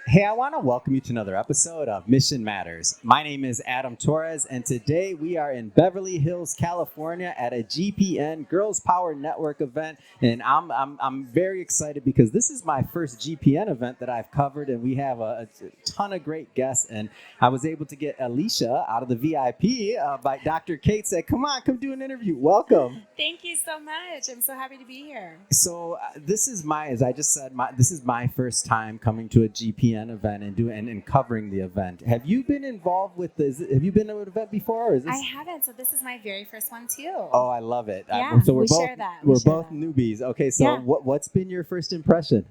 Hey, I want to welcome you to another episode of Mission Matters. My name is Adam Torres, and today we are in Beverly Hills, California at a GPN Girls Power Network event. And I'm very excited because this is my first GPN event that I've covered, and we have a ton of great guests. And I was able to get Alicia out of the VIP by Dr. Kate said, come on, come do an interview. Welcome. Thank you so much. I'm so happy to be here. So this is as I just said, this is my first time coming to a GPN event and covering the event. Have you been involved with this? Have you been to an event before? Or is this... I haven't, so this is my very first one too. Oh, I love it. Yeah, so we share that. We're both newbies. Okay, so Yeah. what's been your first impression?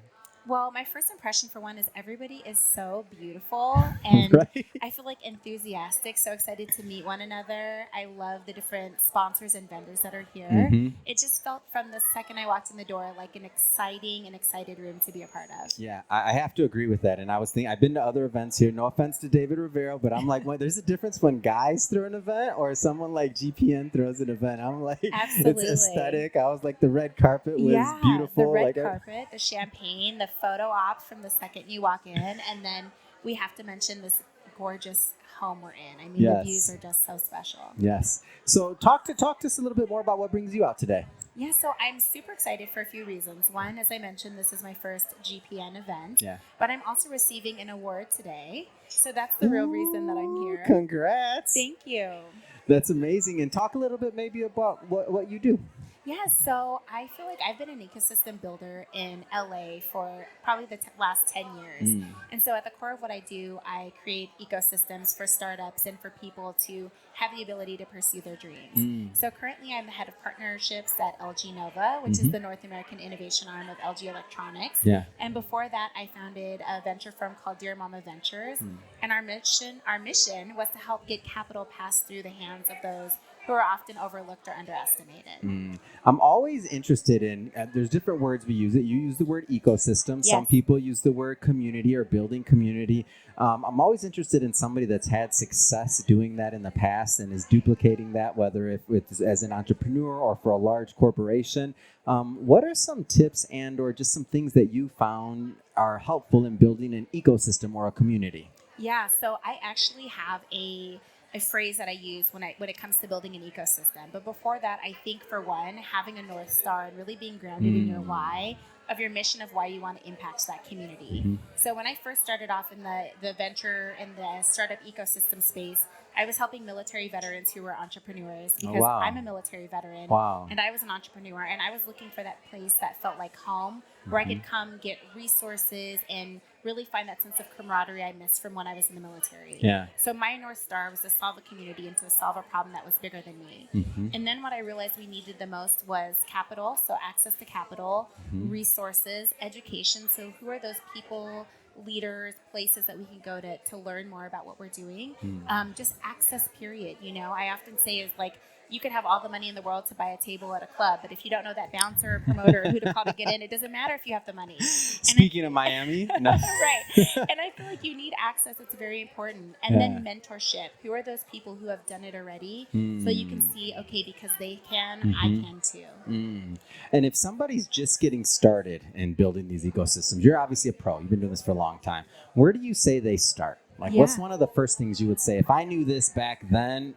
Well, my first impression for one is everybody is so beautiful and Right? I feel like enthusiastic, so excited to meet one another. I love the different sponsors and vendors that are here. Mhm. It just felt from the second I walked in the door like an excited room to be a part of. Yeah, I have to agree with that. And I was thinking, I've been to other events here. No offense to David Rivero, but I'm like, well, there's a difference when guys throw an event or someone like GPN throws an event. I'm like, Absolutely. It's aesthetic. I was like, the red carpet was beautiful. The red like, carpet, the champagne, the photo ops from the second you walk in, and then we have to mention this gorgeous home we're in. I mean, Yes. the views are just so special. Yes. So talk to us a little bit more about what brings you out today. Yeah, so I'm super excited for a few reasons. One, as I mentioned, this is my first GPN event, Yeah. but I'm also receiving an award today, so that's the real reason that I'm here. Congrats. Thank you. That's amazing. And talk a little bit maybe about what you do. Yeah, so I feel like I've been an ecosystem builder in LA for probably the last 10 years. And so at the core of what I do, I create ecosystems for startups and for people to have the ability to pursue their dreams. So currently I'm the head of partnerships at LG Nova, which is the North American innovation arm of LG Electronics. Yeah. And before that, I founded a venture firm called Dear Mama Ventures. And our mission was to help get capital passed through the hands of those who are often overlooked or underestimated. I'm always interested in, there's different words we use it. You use the word ecosystem. Yes. Some people use the word community or building community. I'm always interested in somebody that's had success doing that in the past and is duplicating that, whether if it's as an entrepreneur or for a large corporation. What are some tips and or just some things that you found are helpful in building an ecosystem or a community? Yeah, so I actually have a phrase that I use when it comes to building an ecosystem. But before that, I think for one, having a North Star and really being grounded in your why, of your mission of why you want to impact that community. So when I first started off in the venture and the startup ecosystem space, I was helping military veterans who were entrepreneurs because I'm a military veteran and I was an entrepreneur and I was looking for that place that felt like home where I could come get resources and really find that sense of camaraderie I missed from when I was in the military. Yeah. So my North Star was to solve a community and to solve a problem that was bigger than me. And then what I realized we needed the most was capital, so access to capital, resources, education. So who are those people, leaders, places that we can go to learn more about what we're doing? Just access, period. You know, I often say is like, you could have all the money in the world to buy a table at a club, but if you don't know that bouncer or promoter or who to call to get in, it doesn't matter if you have the money. Speaking of Miami. No. Right. And I feel like you need access. It's very important. And then mentorship. Who are those people who have done it already? So you can see, okay, because they can, I can too. And if somebody's just getting started in building these ecosystems, you're obviously a pro. You've been doing this for a long time. Where do you say they start? Like, what's one of the first things you would say? If I knew this back then,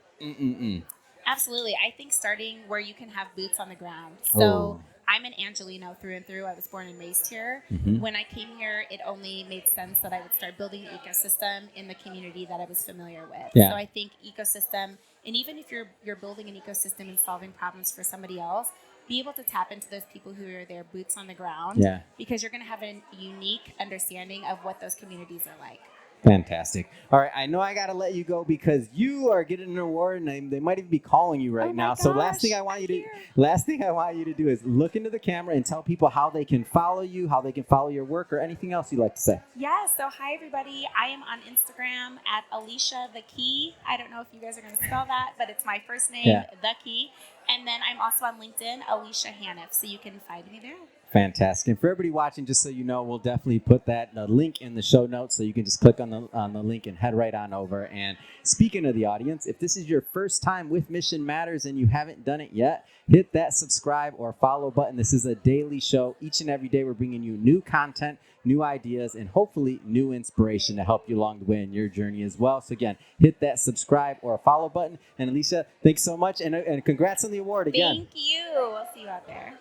Absolutely. I think starting where you can have boots on the ground. So I'm an Angelino through and through. I was born and raised here. When I came here, it only made sense that I would start building an ecosystem in the community that I was familiar with. Yeah. So I think ecosystem, and even if you're building an ecosystem and solving problems for somebody else, be able to tap into those people who are there, boots on the ground, because you're going to have a unique understanding of what those communities are like. Fantastic. All right, I know I got to let you go because you are getting an award, and they might even be calling you right now. So last thing I want you to do is look into the camera and tell people how they can follow you, how they can follow your work, or anything else you'd like to say. Yeah. So hi everybody. I am on Instagram at Alicia the Key. I don't know if you guys are going to spell that, but it's my first name, the Key. And then I'm also on LinkedIn, Alicia Hanf. So you can find me there. Fantastic. And for everybody watching, just so you know, we'll definitely put the link in the show notes, so you can just click on the link and head right on over. And speaking of the audience, if this is your first time with Mission Matters and you haven't done it yet, hit that subscribe or follow button. This is a daily show. Each and every day we're bringing you new content, new ideas, and hopefully new inspiration to help you along the way in your journey as well. So again, hit that subscribe or follow button. And Alicia, thanks so much, and congrats on the award again. Thank you. We'll see you out there.